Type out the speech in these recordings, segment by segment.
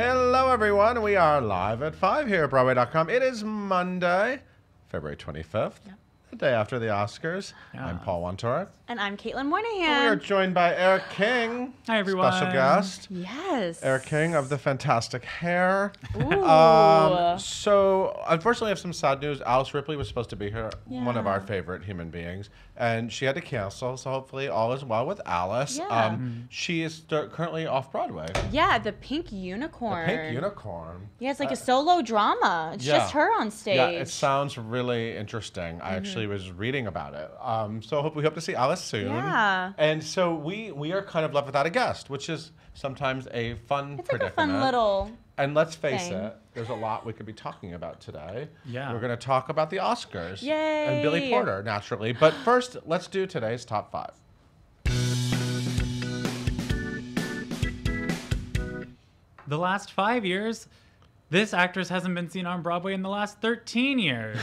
Hello, everyone. We are live at 5 here at Broadway.com. It is Monday, February 25th, the day after the Oscars. Yeah. I'm Paul Wontorek. And I'm Caitlin We Moynihan. are joined by Eric King. Hi, everyone. Special guest. Yes. Eric King of the fantastic hair. Ooh. So, unfortunately, I have some sad news. Alice Ripley was supposed to be here, one of our Yeah. favorite human beings, and she had to cancel. So, hopefully, all is well with Alice. Yeah. She is currently off Broadway. Yeah, the Pink Unicorn. The Pink Unicorn. Yeah, it's like a solo drama. It's just her on stage. Yeah, it sounds really interesting. I actually was reading about it. So we hope to see Alice soon. Yeah. And so we are kind of left without a guest, which is sometimes a fun It's like predicament. a fun little... And let's face thing. it, there's a lot we could be talking about today. Yeah. We're going to talk about the Oscars. Yay. And Billy Porter, naturally. But first, let's do today's top 5. The last 5 years, this actress hasn't been seen on Broadway in the last 13 years.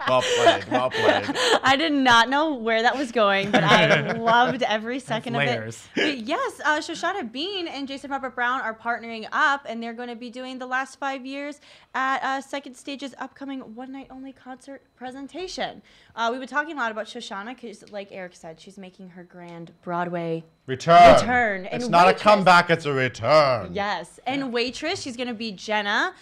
Well played, well played. I did not know where that was going, but I loved every second of layers. it. But yes, Shoshana Bean and Jason Robert Brown are partnering up, and they're going to be doing the last 5 years at Second Stage's upcoming one-night-only concert presentation. We've been talking a lot about Shoshana because, like Eric said, she's making her grand Broadway Return. And It's not a Waitress. comeback, it's a return. Yes, and Waitress, she's gonna be Jenna,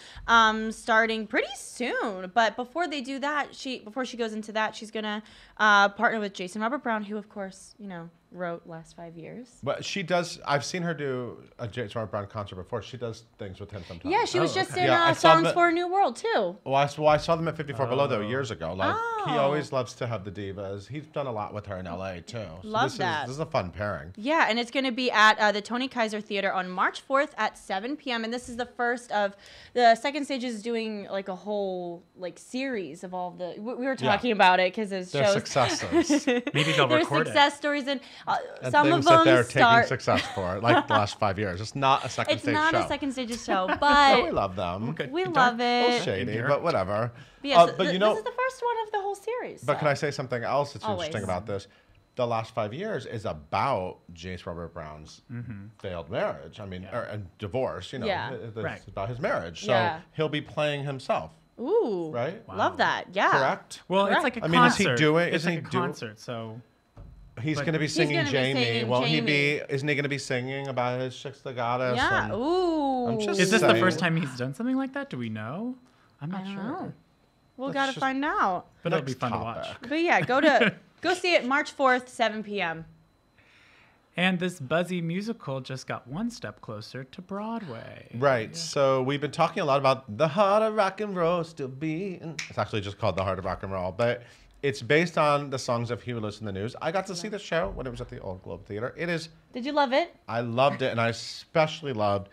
starting pretty soon. But before they do that, before she goes into that, she's gonna partner with Jason Robert Brown, who of course wrote Last 5 Years. But she does. I've seen her do a James Robert Brown concert before. She does things with him sometimes. Yeah, she was just in Yeah, I saw Songs them- for a New World too. Well, I saw them at 54 Below though years ago. Like he Oh. always loves to have the divas. He's done a lot with her in LA too. So Love this that. This is a fun pairing. Yeah, and it's going to be at the Tony Kaiser Theater on March 4th at 7 p.m. And this is the first of the Second Stage is doing like a whole like series of all the. We were talking about it because it Their shows successes. Maybe they'll there's record success stories and And some things of them that they're start. taking success for, like the last 5 years. It's not a second It's stage not show. a Second Stage's show, But but we love them. Good. we Good love talk. A little it. shady, Here. but whatever. But yes, but you know, this is the first one of the whole series. but so. can I say something else that's Always. interesting about this? The last 5 years is about James Robert Brown's failed marriage. I mean, and divorce. Yeah. It's Right. about his marriage. So Yeah. he'll be playing himself, Ooh, right? love that. Yeah. Correct. Well, Correct. it's like a I mean, is he concert. doing- It's isn't like he a do- concert, so... He's But- going to be singing gonna be Jamie. singing Won't he Jamie. be? Isn't he going to be singing about his chicks, the goddess? Yeah. and- Ooh. I'm just Is this the saying. first time he's done something like that? Do we know? I'm I not don't sure. know. We'll Let's gotta just- find out. But it'll be Next fun to topic. watch. But yeah, go see it March 4th, 7 p.m. And this buzzy musical just got one step closer to Broadway. Right. So we've been talking a lot about the heart of rock and roll still beating. It's actually just called the heart of rock and roll, but it's based on the songs of Huey Lewis in the News. I got to see the show when it was at the Old Globe Theater. It is. Did you love it? I loved it, and I especially loved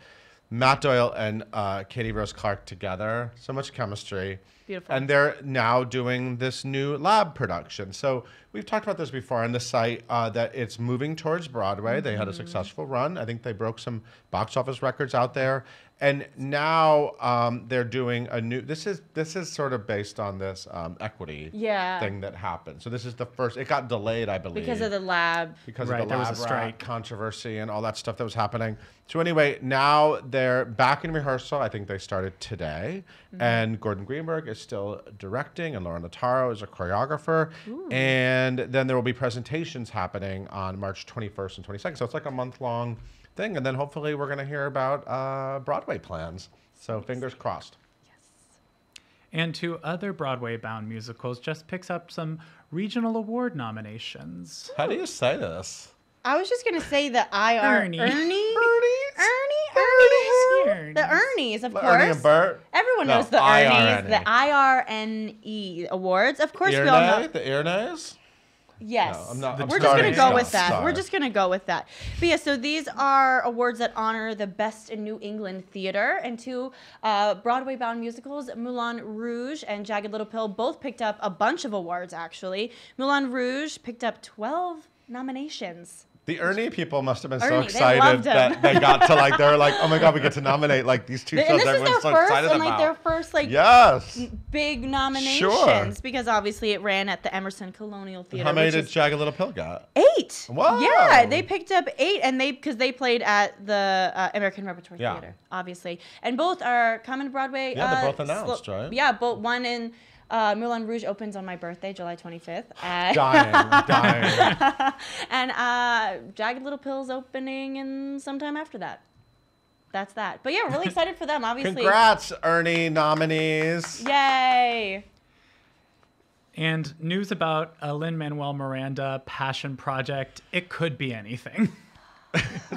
Matt Doyle and Katie Rose Clark together. So much chemistry. Beautiful. And they're now doing this new lab production. So we've talked about this before on the site that it's moving towards Broadway. They had a successful run. I think they broke some box office records out there. And now they're doing a new. This is sort of based on this equity Yeah. thing that happened. So this is the first. It got delayed, I believe, Because of the lab. because Right, of the there was lab a rat strike. controversy and all that stuff that was happening. So anyway, now they're back in rehearsal. I think they started today, and Gordon Greenberg is still directing, and Laura Notaro is a choreographer, and then there will be presentations happening on March 21st and 22nd. So it's like a month-long thing, and then hopefully we're going to hear about Broadway plans. So fingers crossed. And two other Broadway-bound musicals just picks up some regional award nominations. How do you say this? I was just gonna say the IR Ernie. Ernie. Ernie. The Ernies, of course. Ernie and Bert? Everyone No, knows the IRNE. Ernies, the IRNE awards. Of course, we all know. The Earnays? Yes. No, I'm not. I'm We're just starting going to go stuff. with that. Sorry. We're just going to go with that. But yeah, so these are awards that honor the best in New England theater. And two Broadway-bound musicals, Moulin Rouge and Jagged Little Pill, both picked up a bunch of awards, actually. Moulin Rouge picked up 12 nominations. The Ernie people must have been so Ernie, they excited loved him. that they got to like, they were like, oh my God, we get to nominate like these two And shows this is everyone's their so first excited and like their about. first like Yes. big nominations Sure. because obviously it ran at the Emerson Colonial Theater. How many which did is Jagged Little Pill get? 8. Wow. Yeah, they picked up 8, and because they played at the American Repertory Yeah. Theater, obviously, and both are coming to Broadway. Yeah, they're both announced, right? Yeah, but one in Moulin Rouge opens on my birthday, July 25th. Dying. And Jagged Little Pill's opening in sometime after that. That's that. But yeah, we're really excited for them, obviously. Congrats, Ernie nominees. Yay! And news about a Lin-Manuel Miranda passion project. It could be anything.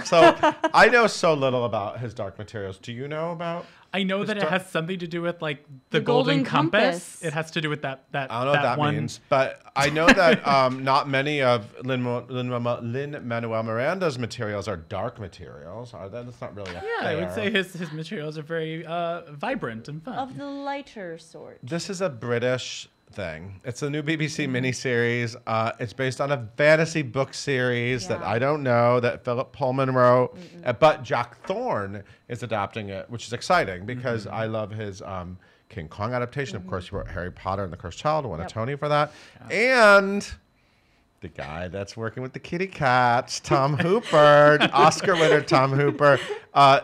So I know so little about his Dark Materials. Do you know about? I know that it has something to do with like the Golden Golden Compass. Compass. It has to do with that I don't know what that one. means, but I know that not many of Lin-Manuel Miranda's materials are dark materials. That's not really a Yeah, I would say his materials are very vibrant and fun. Of the lighter sort. This is a British thing. It's a new BBC miniseries. It's based on a fantasy book series that Yeah. I don't know that Philip Pullman wrote, but Jack Thorne is adapting it, which is exciting because I love his King Kong adaptation. Of course, he wrote Harry Potter and the Cursed Child, won a Tony for that. And the guy that's working with the kitty cats, Tom Hooper, Oscar winner Tom Hooper,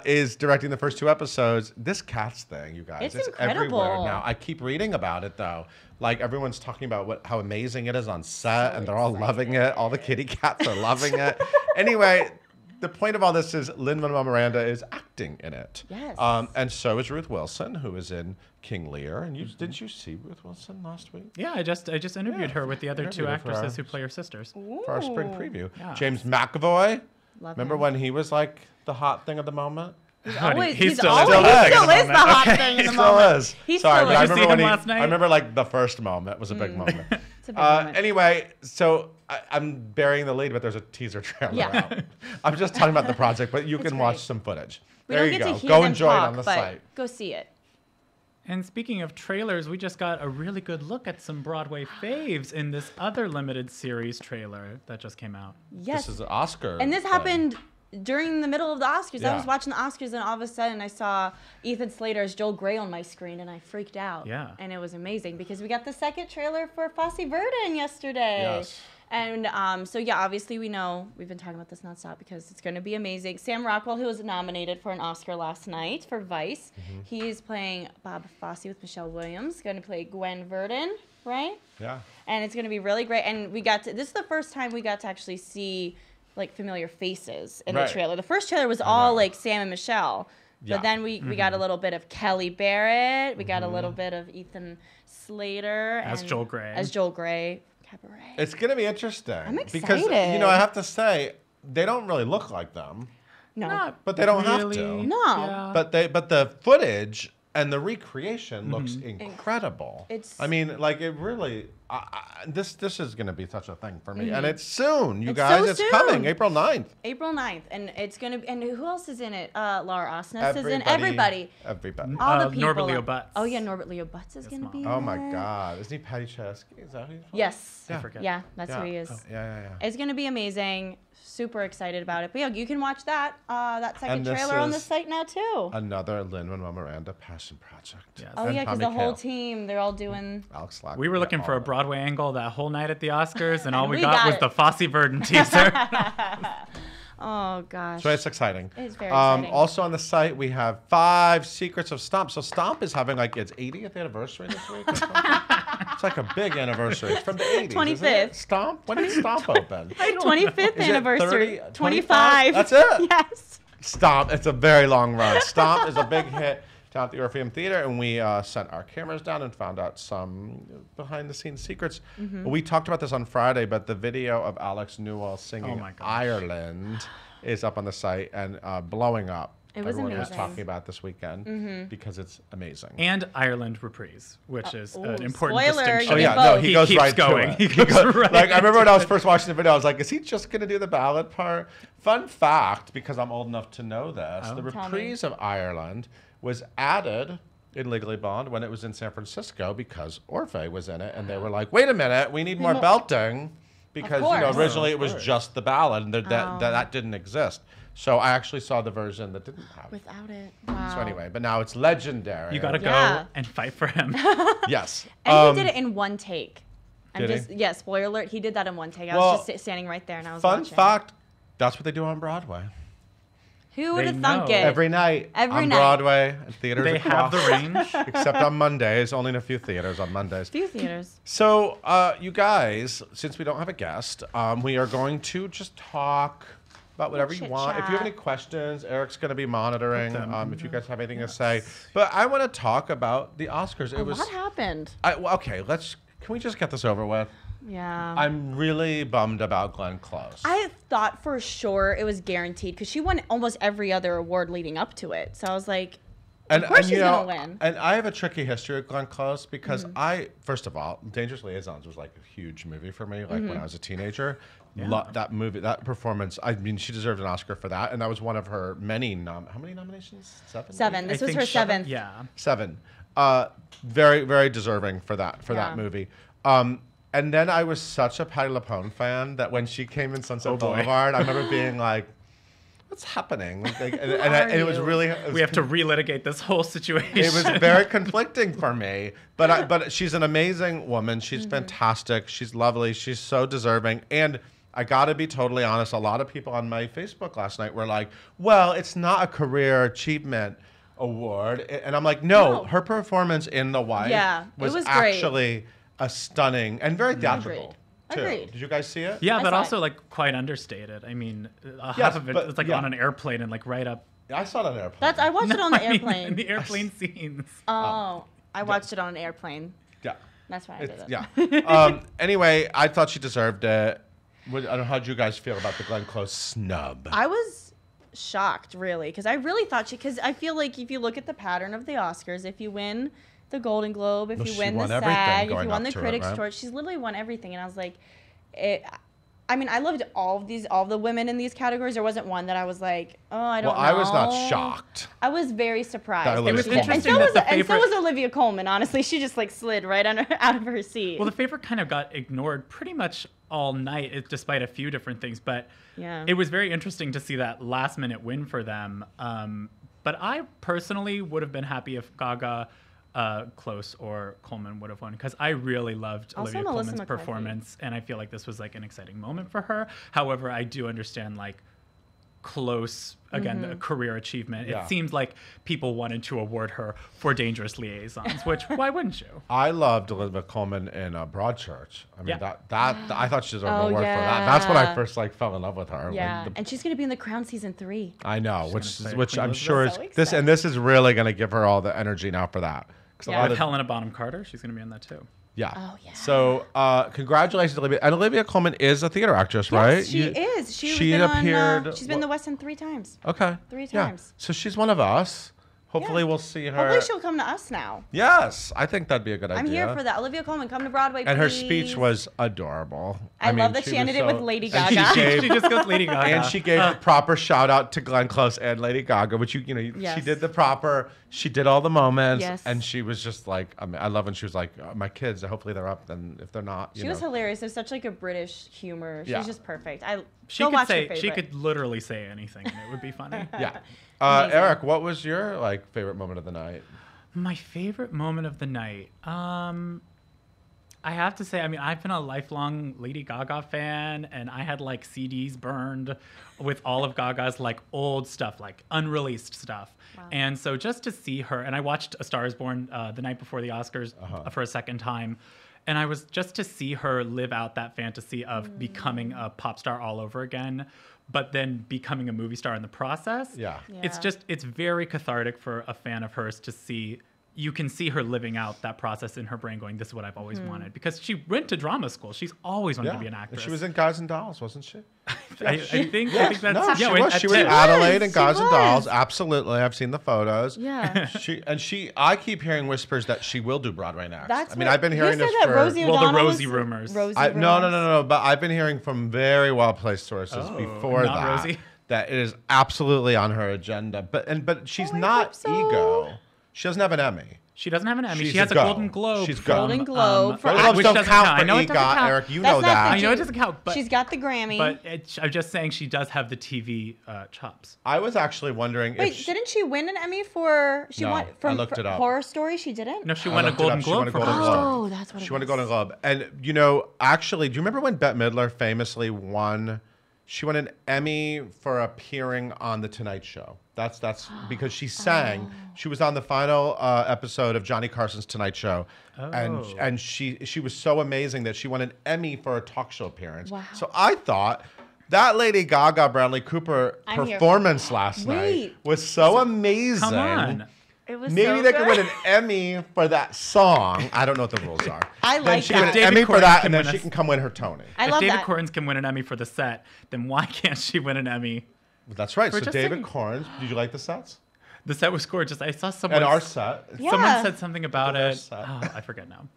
is directing the first 2 episodes. This cats thing, you guys, It's everywhere incredible. now. I keep reading about it though. Like everyone's talking about how amazing it is on set, and they're all loving it. All the kitty cats are loving it. Anyway, the point of all this is Lin-Manuel Miranda is acting in it. Yes. And so is Ruth Wilson, who is in King Lear. And didn't you see Ruth Wilson last week? Yeah, I just interviewed her with the other 2 interviewed her for actresses our- who play her sisters. For our spring Ooh. preview. Yeah. James McAvoy. Love Remember him. when he was like the hot thing of the moment? Always, He he's still always, is. he Still still is. is the hot Okay. thing in He the still moment. is. He Sorry, still but I is. Did you remember see when him he. last night? I remember like the first moment was a big moment. It's a big moment. Anyway, so I'm burying the lead, but there's a teaser trailer Yeah. out. I'm just talking about the project, but you It's can watch great. some footage. We There don't you get go. to hear Go them enjoy talk, it on the but site. go see it. And speaking of trailers, we just got a really good look at some Broadway faves in this other limited series trailer that just came out. Yes. This is an Oscar. And this thing. happened during the middle of the Oscars. Yeah. I was watching the Oscars, and all of a sudden I saw Ethan Slater as Joel Grey on my screen, and I freaked out. Yeah. And it was amazing because we got the second trailer for Fosse Burton yesterday. Yes. And so, yeah, obviously we know, we've been talking about this nonstop because it's going to be amazing. Sam Rockwell, who was nominated for an Oscar last night for Vice, he's playing Bob Fosse with Michelle Williams, going to play Gwen Verdon, right? Yeah. And it's going to be really great. And this is the first time we got to actually see like familiar faces in Right. the trailer. The first trailer was all know. like Sam and Michelle. Yeah. But then we got a little bit of Kelly Barrett. We got a little bit of Ethan Slater. As and- Joel Grey. As Joel Grey. Cabaret. It's going to be interesting. I'm Because, excited. I have to say, they don't really look like them. No. But they don't have really. to. No. Yeah. But the footage and the recreation looks incredible. It's- I mean, like it really. This is going to be such a thing for me, and it's soon, you It's guys. so It's soon. coming, April 9th. April 9th. And it's going to be, and who else is in it? Laura Osnes is in everybody. Everybody. All the people. Norbert Leo Butz. Oh, yeah, Norbert Leo Butz is going to be in Oh my it. God! Isn't he Patty Chesky? Is that who he's called? Yes. Yeah. forget. Yeah, that's Yeah. who he is. Oh, yeah. It's going to be amazing. Super excited about it. But yeah, you can watch that second And this trailer on the is site now too. Another Lin-Manuel Miranda passion project. Yes. Oh And yeah, because Tommy the whole Kail. team, they're all doing. Alex Lack. We were looking Yeah, for all a of it. Broadway angle that whole night at the Oscars, and all And we we got got was it. the Fosse Burton teaser. Oh gosh. So it's exciting. It's very exciting. Also on the site, we have 5 secrets of Stomp. So Stomp is having like its 80th anniversary this week. Or something. It's like a big anniversary. It's from the 80s. 25th. Isn't it? Stomp? When did Stomp open? 25th Is it anniversary. 30, 25. That's it? Yes. Stomp. It's a very long run. Stomp is a big hit down at the Orpheum Theater, and we sent our cameras down and found out some behind-the-scenes secrets. We talked about this on Friday, but the video of Alex Newell singing Oh my gosh. Ireland is up on the site and blowing up. It was Everyone was amazing. talking about this weekend because it's amazing. And Ireland reprise, which is ooh, an important spoiler, distinction. Oh you yeah, get no, both. he He goes keeps right going. to it. He goes right Like I remember when I was into first watching the video, I was like, "Is he just going to do the ballad part?" Fun fact, because I'm old enough to know this, the Tell me. reprise of Ireland was added in Legally Blonde when it was in San Francisco because Orphe was in it, and they were like, "Wait a minute, we need more belting." because course. originally it was course. just the ballad, and that didn't exist. So I actually saw the version that didn't have. Without it. Wow. So anyway, but now it's legendary. You gotta Yeah. go and fight for him. Yes. And he did it in one take. Did he? Yeah, spoiler alert, he did that in one take. I Well, was just standing right there and I was Fun watching. fact, that's what they do on Broadway. Who would They have thunk know. it? Every night Every on night. Broadway and theaters They have across, the range. except on Mondays, only in a few theaters on Mondays. Few theaters. So, you guys, since we don't have a guest, we are going to just talk about whatever you Chit want. If you have chat. any questions, Eric's going to be monitoring. them. If you guys have anything to say, but I want to talk about the Oscars. It was What happened? okay. Can we just get this over with? Yeah. I'm really bummed about Glenn Close. I thought for sure it was guaranteed because she won almost every other award leading up to it. So I was like, of course she's going to win. And I have a tricky history with Glenn Close because first of all, Dangerous Liaisons was like a huge movie for me, like when I was a teenager. That movie, that performance, I mean, she deserved an Oscar for that. And that was one of her many, how many nominations? Seven? This I was think her seventh. Yeah. 7. Very, very deserving for that movie. And then I was such a Patti LuPone fan that when she came in Sunset Boulevard, I remember being like, what's happening? And it was really... We have to relitigate this whole situation. It was very conflicting for me. But she's an amazing woman. She's fantastic. She's lovely. She's so deserving. And I got to be totally honest, a lot of people on my Facebook last night were like, well, it's not a career achievement award. And I'm like, no. Her performance in The Wife was great. actually a stunning and very theatrical. Too. Agreed. Did you guys see it? Yeah, I but saw also it. like quite understated. I mean, Yes, half of it but- was like yeah. on an airplane and like right up. I saw it on an airplane. I watched it on the I mean, airplane. in the airplane scenes. Oh, I watched it on an airplane. Yeah. That's why I did it. Yeah. Anyway, I thought she deserved it. I don't know, how'd you guys feel about the Glenn Close snub? I was shocked, really, because I really thought because I feel like if you look at the pattern of the Oscars, if you win the Golden Globe, if Well, you she win the won everything SAG, if you going won up the to it, Critics' right? Choice, she's literally won everything. And I was like, I mean, I loved all of the women in these categories. There wasn't one that I was like, oh, I don't know. Well, I was not shocked. I was very surprised. That Olivia was Colman. interesting And so that was, the and so favorite- was Olivia Colman, honestly. She just like slid right out of her seat. Well, the favorite kind of got ignored pretty much all night, despite a few different things. But Yeah. it was very interesting to see that last minute win for them. But I personally would have been happy if Gaga, Close, or Coleman would have won because I really loved Also Olivia Melissa Colman's McCarthy. performance, and I feel like this was like an exciting moment for her. However, I do understand like Close again, Mm-hmm. the career achievement. Yeah. It seemed like people wanted to award her for Dangerous Liaisons, which why wouldn't you? I loved Elizabeth Coleman in Broadchurch. I mean, Yeah. that I thought she deserved an Oh, award for that. That's when I yeah. first like fell in love with her. yeah. Like, And she's going to be in The Crown season 3. I know, gonna which play which Queen I'm Elizabeth. sure is So this, excited. and this is really going to give her all the energy now for that. 'Cause a Yeah. lot With of- Helena Bonham Carter, she's going to be in that too. yeah. Oh, yeah. So congratulations, Olivia. And Olivia Colman is a theater actress, right? Yes, she is. she been appeared- she's been in the West End 3 times. Okay. 3 Yeah. times. So she's one of us. Hopefully, Yeah. we'll see her. Hopefully she'll come to us now. Yes, I think that'd be a good idea. I'm here for that. Olivia Colman, come to Broadway, And her please. speech was adorable. I mean, love that she was ended it with Lady and Gaga. She gave, She just goes Lady Gaga. and she gave a proper shout out to Glenn Close and Lady Gaga, which she Yes. did the proper. She did all the moments, Yes. and she was just like, I mean, I love when she was like, my kids. Hopefully they're up, and if they're not, She was hilarious. There's such like a British humor. She's Yeah. just perfect. She go could watch her say favorite. she could literally say anything and it would be funny. Yeah. Amazing. Eric, what was your like favorite moment of the night? My favorite moment of the night. I have to say, I mean, I've been a lifelong Lady Gaga fan, and I had like CDs burned with all of Gaga's like old stuff, like unreleased stuff. Wow. And so just to see her, and I watched A Star Is Born the night before the Oscars for a second time. And I was just to see her live out that fantasy of becoming a pop star all over again, but then becoming a movie star in the process. Yeah. It's just, it's very cathartic for a fan of hers to see. You can see her living out that process in her brain going, this is what I've always wanted. Because she went to drama school. She's always wanted to be an actress. She was in Guys and Dolls, wasn't she? I think that's... No, she yeah, was. at She was 10. Adelaide and She Guys and was. Dolls. Absolutely, I've seen the photos. Yeah. I keep hearing whispers that she will do Broadway next. That's I mean, what- I've been who hearing said this that? for. Rosie Well, the O'Donnell Rosie was- rumors. Rosie No. rumors. But I've been hearing from very well placed sources Oh, before not that Rosie? that it is absolutely on her agenda. But she's Oh, I not hope so. ego. She doesn't have an Emmy. She doesn't have an Emmy. She's She has a go. Golden Globe. She's from, Golden Globe for Golden Globes which don't doesn't count I for know it doesn't EGOT, count. Eric. You That's know not that. I know it doesn't count, but she's got the Grammy. But I'm just saying she does have the TV chops. I was actually wondering Wait, if she, didn't she win an Emmy for? She No, won I from looked it up. Horror Story. She didn't. No, she I won a looked it Golden up. She won Globe a for Golden Horror Globe. Story. Oh, that's what she it won a was. Golden Globe. And actually, do you remember when Bette Midler famously won? She won an Emmy for appearing on The Tonight Show. That's because she sang. She was on the final episode of Johnny Carson's Tonight Show, and she was so amazing that she won an Emmy for a talk show appearance. Wow. So I thought that Lady Gaga Bradley Cooper I'm here. performance last night Wait. was so amazing. Come on. It was Maybe so they good. could win an Emmy for that song. I don't know what the rules are. I Then like she can that. win an David Emmy for Corn that, can and then win she a- can come win her Tony. I If love David that. Corns can win an Emmy for the set, then why can't she win an Emmy? That's right. We're So just David saying. Corns, did you like the sets? The set was gorgeous. I saw someone. And our set. Yeah. Someone said something about Our it. set. Oh, I forget now.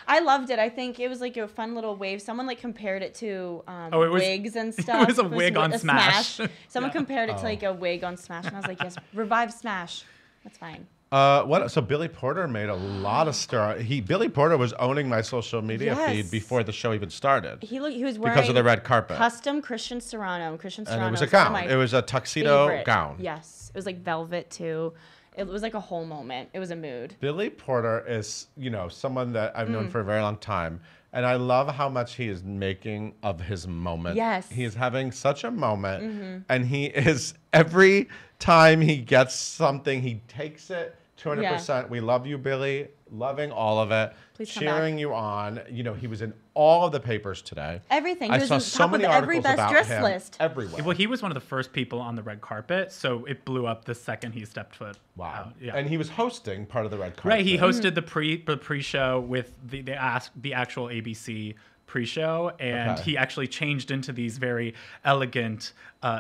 I loved it. I think it was like a fun little wave. Someone like compared it to Oh, it was- wigs and it stuff. was a wig on Smash. Someone Yeah. compared it to Oh. like a wig on Smash, and I was like, yes, revive Smash. That's fine. What? So Billy Porter made a lot of stir. Billy Porter was owning my social media Yes. feed before the show even started He was wearing because of the red carpet. custom Christian Serrano. Christian And Serrano. it was a is one of gown. my It was a tuxedo favorite. gown. Yes, it was like velvet too. It was like a whole moment. It was a mood. Billy Porter is, someone that I've Mm. known for a very long time. And I love how much he is making of his moment. Yes. He is having such a moment. And he is, every time he gets something, he takes it 200%. We love you, Billy. Loving all of it. Please come cheering you on. He was in all of the papers today. Everything. I He was saw in so top many of every articles best about dressed him list. everywhere. Well, he was one of the first people on the red carpet, so it blew up the second he stepped foot. Wow. out. Yeah. And he was hosting part of the red carpet. Right, he hosted the pre-show with the actual ABC pre-show, and Okay. he actually changed into these very elegant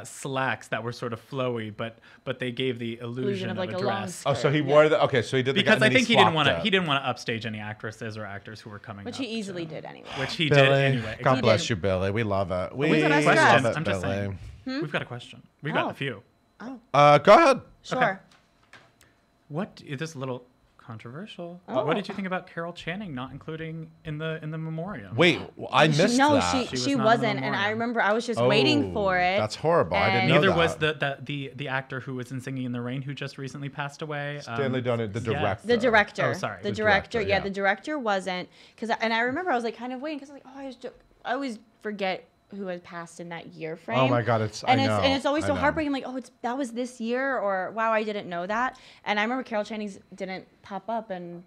slacks that were sort of flowy, but they gave the illusion of like a a long dress. Oh, so he Yeah. wore the, okay, so he did the Because and I then think he didn't swapped want to. it. He didn't want to upstage any actresses or actors who were coming Which up. he easily did anyway. Which he Billy, did anyway. God He bless did. you, Billy. We love it. We When's the best love dress? it, I'm just Billy. saying. We've got a question. We've Oh. got a few. Oh, Go ahead. sure. What is this a little controversial? Oh. What did you think about Carol Channing not including in the memoriam? Wait, I missed no, that. she She was not in the wasn't, and I memoriam. remember I was just waiting Oh, for it. That's horrible. I didn't and- know Neither that. was the actor who was in Singing in the Rain, who just recently passed away. Stanley Donen, the yes. director. The director. Oh, sorry. The The director. director, Yeah, yeah. the director wasn't. And I remember I was like kind of waiting because like, oh, I always forget who had passed in that year frame. Oh my God, and I know, it's always I so know. heartbreaking. Like, oh, that was this year, or wow, I didn't know that. And I remember Carol Channing's didn't pop up, and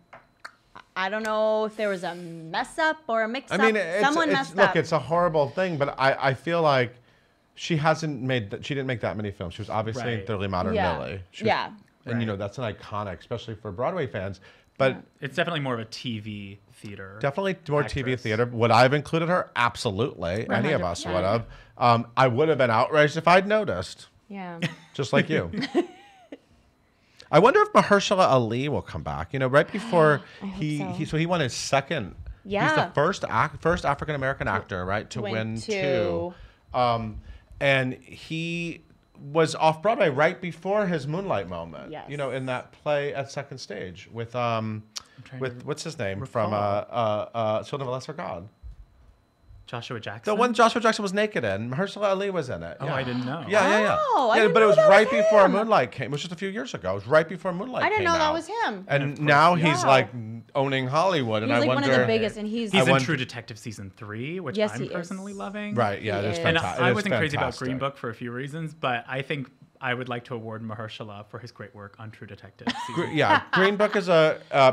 I don't know if there was a mess up or a mix I up. mean, Someone messed up. look, it's a horrible thing, but I feel like she didn't make that many films. She was obviously in Right. Thoroughly Modern Yeah. Millie. She was- Yeah. And Right. that's an iconic, especially for Broadway fans. But It's definitely more of a TV theater. definitely more TV actress. theater. Would I have included her? Absolutely. Any of us 100%. would have. I would have been outraged if I'd noticed, Yeah. just like you. I wonder if Mahershala Ali will come back. Right before hope so. he won his second. He's Yeah. the first African American actor, right, to win two. And he was off Broadway right before his Moonlight moment. Yes. In that play at Second Stage with trying to what's his name from Children of a Lesser God. Joshua Jackson. The one Joshua Jackson was naked in. Mahershala Ali was in it. Oh, yeah. I didn't know. Yeah. Oh, I yeah, didn't but it know was that was right before him. Moonlight came. It was just a few years ago. It was right before Moonlight I didn't came know that out. was him. And And of now course, he's Wow. like owning Hollywood, and He's I like wonder. one of the biggest, and he's He's in wonder- True Detective season 3, which Yes, I'm he is. personally loving. Right? Yeah, He it is is. And fantastic. I wasn't crazy about Green Book for a few reasons, but I think I would like to award Mahershala for his great work on True Detective. season Yeah, Green Book is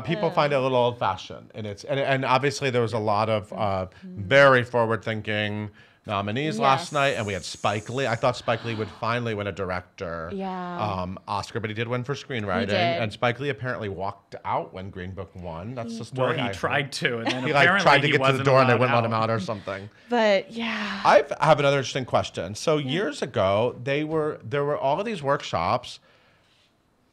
people find it a little old fashioned, and and obviously there was a lot of very forward thinking nominees last Yes. night, and we had Spike Lee. I thought Spike Lee would finally win a director Oscar, but he did win for screenwriting. did. And Spike Lee apparently walked out when Green Book won. That's the story. Well, he I tried heard. to, and then He apparently tried to he get to the wasn't door, and they allowed wouldn't let him out. out or something. But yeah. I have another interesting question. So years ago, there were all of these workshops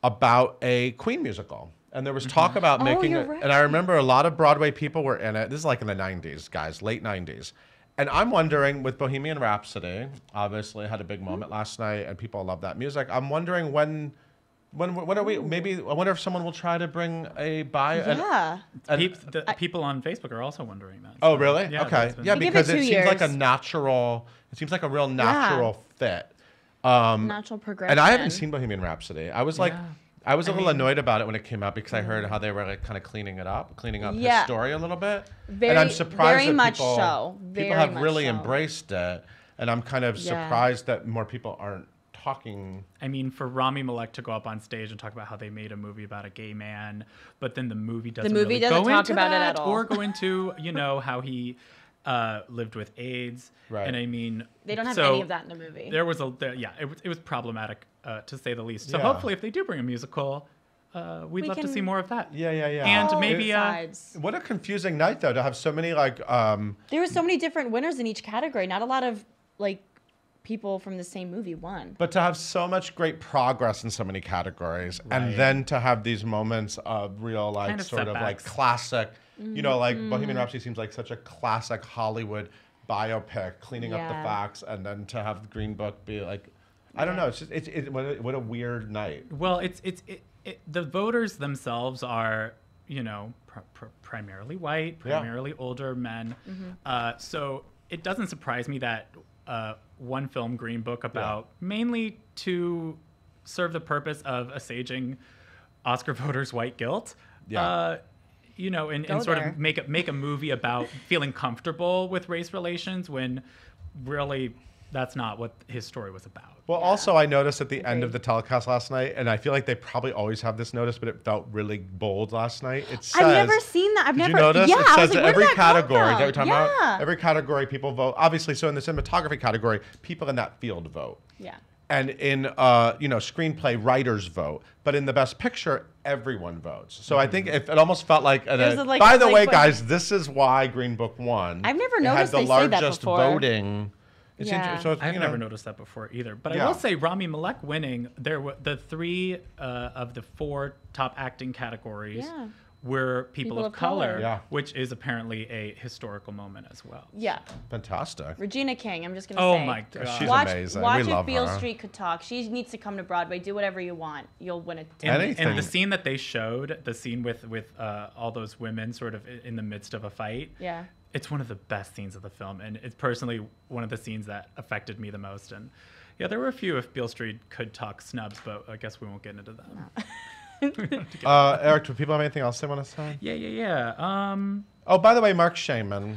about a Queen musical. And there was talk about making you're it. right. And I remember a lot of Broadway people were in it. This is like in the 90s, guys, late 90s. And I'm wondering, with Bohemian Rhapsody, obviously had a big moment last night, and people love that music. I'm wondering when When are we? Maybe I wonder if someone will try to bring a bio. Yeah. People on Facebook are also wondering that. Oh, So, really? yeah, Okay. that's been- Yeah, Give it because 2 it seems like a years. natural. It seems like a real natural fit. Natural progression. And I haven't seen Bohemian Rhapsody. I was like, Yeah. I was a little annoyed about it when it came out because I heard how they were like kind of cleaning up Yeah. his story a little bit. Very- and I'm surprised very that much people, so. people Very have much really so. embraced it. And I'm kind of Yeah. surprised that more people aren't talking. I mean, for Rami Malek to go up on stage and talk about how they made a movie about a gay man, but then the movie doesn't movie really doesn't go talk into about it that, at all. or go into how he lived with AIDS. Right. And I mean, They don't have so any of that in the movie. There was it was problematic to say the least. So Yeah. hopefully, if they do bring a musical, we'd We love to can- see more of that. Yeah. And All maybe sides. What a confusing night though to have so many like. There were so many different winners in each category. Not a lot of like people from the same movie won. But to have so much great progress in so many categories, and Right. then to have these moments of real, like, Kind of sort of like setbacks. classic, you know, like Mm-hmm. Bohemian Rhapsody seems like such a classic Hollywood biopic, cleaning up the Yeah. facts, and then to have Green Book be like, I don't know, it's just, what a weird night. Well, the voters themselves are, primarily white, Yeah. primarily older men. So it doesn't surprise me that one film, Green Book, about mainly to serve the purpose of assuaging Oscar voters' white guilt. Yeah. And Go sort there. of make a movie about feeling comfortable with race relations when really that's not what his story was about. Well, also, I noticed at the end of Agreed. the telecast last night, and I feel like they probably always have this notice, but it felt really bold last night. It says, I've never seen that. I've did never. you notice? Yeah, It I says was like, that where every did that come category. Is that what you're from? talking Yeah. about? Every category people vote. Obviously, so in the cinematography category, people in that field vote. Yeah. And in screenplay, writers vote. But in the best picture, everyone votes. So I think it almost felt like. was a, like- by the like way, when- guys, this is why Green Book won. I've never It noticed had they the say that largest before. voting. It's Yeah. so it's, I've you know, never noticed that before either. But Yeah. I will say Rami Malek winning, there were the three of the four top acting categories Yeah. were people of color, Yeah. which is apparently a historical moment as well. Yeah. Fantastic. Regina King. I'm just gonna Oh say. my god. She's Watch, amazing. watch We if love Beale her. Street could talk. She needs to come to Broadway. Do whatever you want. You'll win a And, Anything. and the scene that they showed, the scene with all those women sort of in the midst of a fight, Yeah. it's one of the best scenes of the film, and it's personally one of the scenes that affected me the most. And yeah, there were a few if Beale Street could talk snubs, but I guess we won't get into that. Eric, do people have anything else they want to say? Yeah. Oh, by the way, Mark Shaman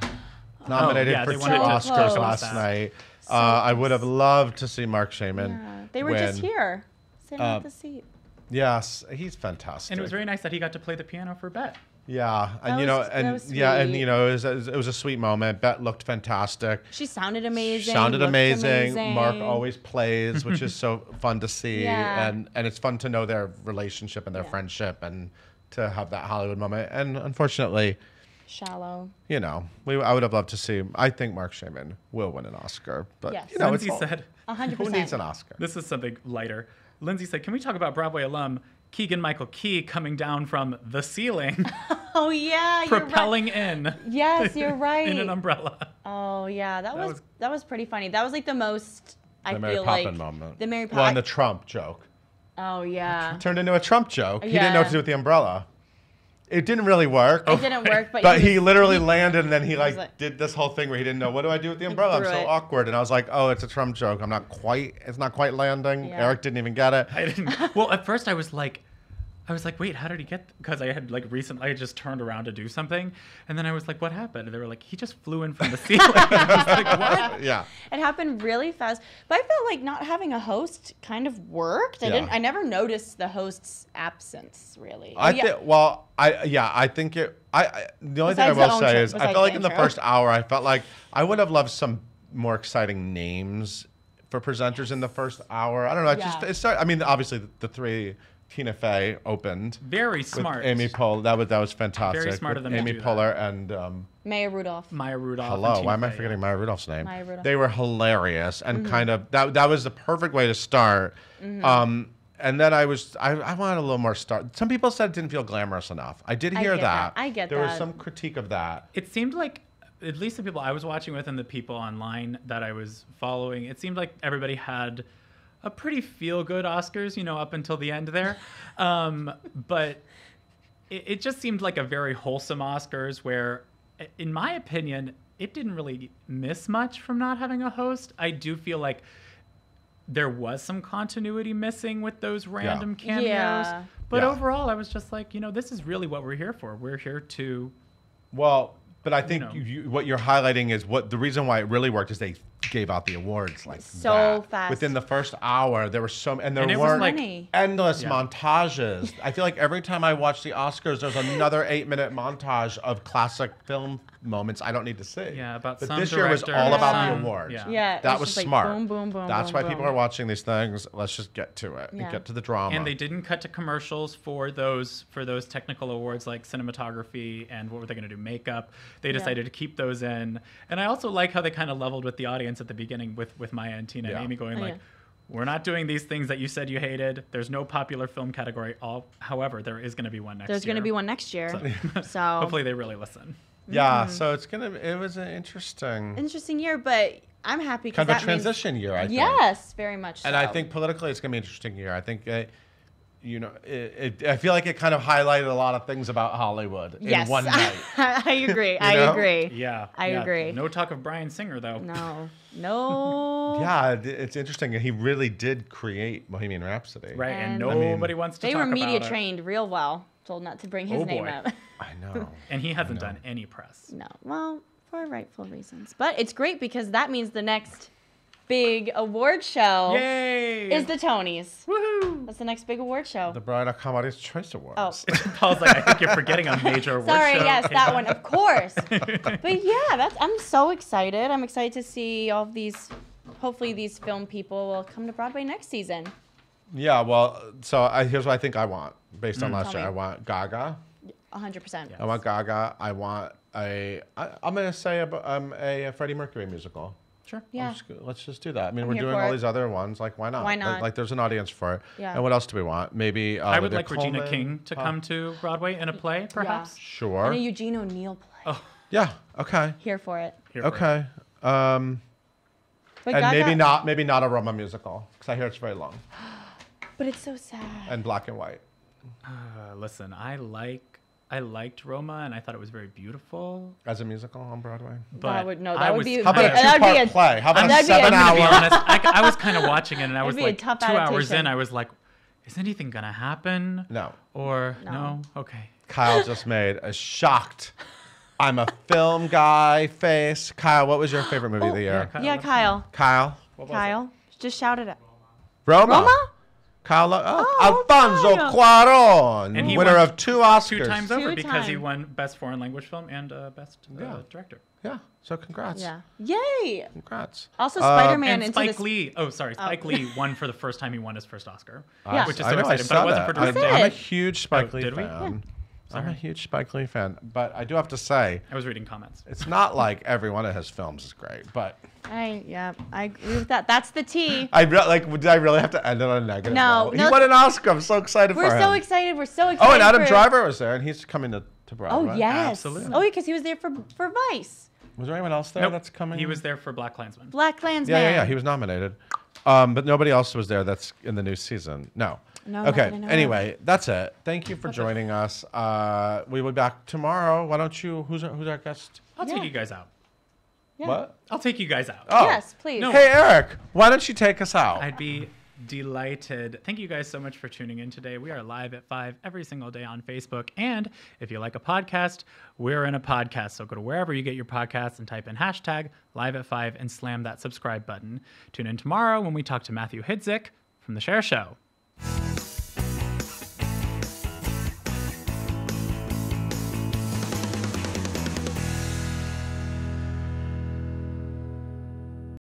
nominated yeah, for they 2 wanted to Oscars close. last night. So I would have loved to see Mark Shaman Yeah. They were win. just here, sitting at the seat. Yes, he's fantastic. And it was very nice that he got to play the piano for Bet. Yeah, and That was and sweet. it was a sweet moment. Bet looked fantastic. She sounded amazing. Sounded looked amazing. Mark always plays, which is so fun to see, Yeah. and it's fun to know their relationship and their Yeah. friendship, and to have that Hollywood moment. And unfortunately, Shallow. I would have loved to see. I think Mark Shaman will win an Oscar, but Yes. it's Lindsay all- said, 100%. who needs an Oscar? this is something lighter. Lindsay said, can we talk about Broadway alum Keegan Michael Key coming down from the ceiling, Oh yeah, you're right. propelling in Yes, you're right. in an umbrella? Oh yeah, that was- was pretty funny. That was like the most. I The Mary feel Poppins like moment. the Mary Well, and the Poppins. Trump joke Oh yeah. turned into a Trump joke. He didn't know what to Yeah. do with the umbrella. It didn't really work. It didn't work, but, But he was- literally landed, and then he was like like- did this whole thing where he didn't know, what do I do with the umbrella? I'm threw so it. awkward. And I was like, oh, it's a Trump joke. It's not quite landing. Yeah. Eric didn't even get it. I didn't. Well, at first I was like, wait, how did he get? Because I had I just turned around to do something, and then I was like, what happened? And they were like, he just flew in from the ceiling. I was like, what? Yeah. It happened really fast, but I felt like not having a host kind of worked. Yeah. I never noticed the host's absence really. I Yeah. think. Well, I think it. The only thing I Besides the will say intro- is, I besides felt like the in the intro. first hour, I felt like I would have loved some more exciting names for presenters in the first hour. I don't know. Yeah. It started. I mean, obviously the three. Tina Fey opened. Very with smart. Amy Poehler. That was fantastic. Very smart with of them to Amy do that. Poehler and Maya Rudolph. Maya Rudolph. and hello. Tina Why am I Fey, forgetting Maya Rudolph's name? Maya Rudolph. They were hilarious and kind of that was the perfect way to start. And then I wanted a little more start. Some people said it didn't feel glamorous enough. I did I hear get that. I get there was that. some critique of that. It seemed like, at least the people I was watching with and the people online that I was following, it seemed like everybody had a pretty feel-good Oscars, up until the end there. But it just seemed like a very wholesome Oscars where, in my opinion, it didn't really miss much from not having a host. I do feel like there was some continuity missing with those random cameos. Yeah. But overall, I was just like, this is really what we're here for. We're here to... Well, but I think what you're highlighting is the reason why it really worked is they gave out the awards like so that. fast. Within the first hour, there were and there it weren't was like endless montages. I feel like every time I watch the Oscars, there's another 8-minute montage of classic film moments I don't need to see. Yeah, about but some this year was director, all about the some- awards. Yeah, that it's was just like smart. boom, boom, boom, That's boom, why people boom. are watching these things. Let's just get to it and get to the drama. And they didn't cut to commercials for those technical awards like cinematography and what were they going to do, makeup. They decided to keep those in. And I also like how they kind of leveled with the audience at the beginning with Maya and Tina and Amy going we're not doing these things that you said you hated. There's no popular film category. However, there is going to be one next year. There's going to be one next year. So hopefully they really listen. Yeah, so it was an interesting year, but I'm happy because kind of a that transition year, I think. Yes, very much so. And I think politically it's going to be an interesting year. I think, I feel like it kind of highlighted a lot of things about Hollywood in one night. I agree. I know? agree. Yeah. I agree. No talk of Bryan Singer, though. No. Yeah, it's interesting. He really did create Bohemian Rhapsody. Right, and And- nobody wants to They talk were about media it. trained real well. Told not to bring his Oh, name boy. up. I know. And he hasn't done any press. No. Well, for rightful reasons. But it's great because that means the next big award show Yay! is the Tonys. Woohoo! That's the next big award show. The Bride of Comedy's Choice Awards. Oh. Paul's like, I think you're forgetting a major award Sorry, show. yes, that one, of course. But yeah, I'm so excited. I'm excited to see all of these. Hopefully, these film people will come to Broadway next season. Yeah, well, so here's what I think I want. Based on last Tell year, me. I want Gaga. 100%. I want Gaga. I want I'm going to say a Freddie Mercury musical. Sure. Yeah. Let's just do that. I mean, I'm we're here doing for all it. these other ones. Like, why not? Why not? Like there's an audience for it. Yeah. And what else do we want? Maybe I would Olivia like Regina Colman. King to come to Broadway in a play, perhaps. Sure. And a Eugene O'Neill play. Oh, Yeah. Okay. Here for it. here for it. Okay. But And Gaga, maybe not a Roma musical because I hear it's very long But it's so sad. and black and white. Listen, I liked Roma, and I thought it was very beautiful. As a musical on Broadway. But that would I be. How about a That'd be two-part play? How about a that'd be a- I'm gonna be 7-hour? honest. I was kind of watching it, and I was That'd be a like, tough 2 hours adaptation. in, I was like, is anything gonna happen? No. Or No. no? Okay. Kyle just made a shocked. I'm a film guy face. Kyle, what was your favorite movie of the year? Kyle, Yeah, let us know. Kyle. Kyle. What was Kyle, just shout it out. Roma. Roma? Kyle. Oh, Alfonso Kyle. Cuarón, And he winner won of 2 Oscars. 2 times over Two because he times. won Best Foreign Language Film and Best Director. Yeah. So congrats. Yeah. Yay. Congrats. Also, Spider-Man And into Spike the Lee. Oh, sorry. Spike Lee won for the first time. He won his first Oscar. Yeah. Which is I so know, I exciting. But saw it wasn't that. for I'm directing. a it. huge Spike Lee did we? fan. Yeah. I'm a huge Spike Lee fan, but I do have to say, I was reading comments. it's not like every one of his films is great, but I agree with that. That's the T. did I really have to end it on a negative No, note? no. He won an Oscar. I'm so excited for him. We're so excited. We're so excited. Oh, and Adam for- Driver was there, and he's coming to Oh Broadway. yes. Absolutely. Oh, because he was there for Vice. Was there anyone else there Nope. that's coming? He was there for Black Klansman. Black Klansman. Yeah. He was nominated. But nobody else was there that's in the new season. No. No, not Okay. that I know of. Anyway, that's it. Thank you for joining us. We will be back tomorrow. Why don't you? Who's our guest? I'll Yeah. take you guys out. Yeah. What? I'll take you guys out. Oh. Yes, please. No. Hey, Eric. Why don't you take us out? I'd be delighted. Thank you guys so much for tuning in today. We are live at 5 every single day on Facebook. And if you like a podcast, we're in a podcast. So go to wherever you get your podcasts and type in hashtag live at 5 and slam that subscribe button. Tune in tomorrow when we talk to Matthew Hidzik from The Cher Show.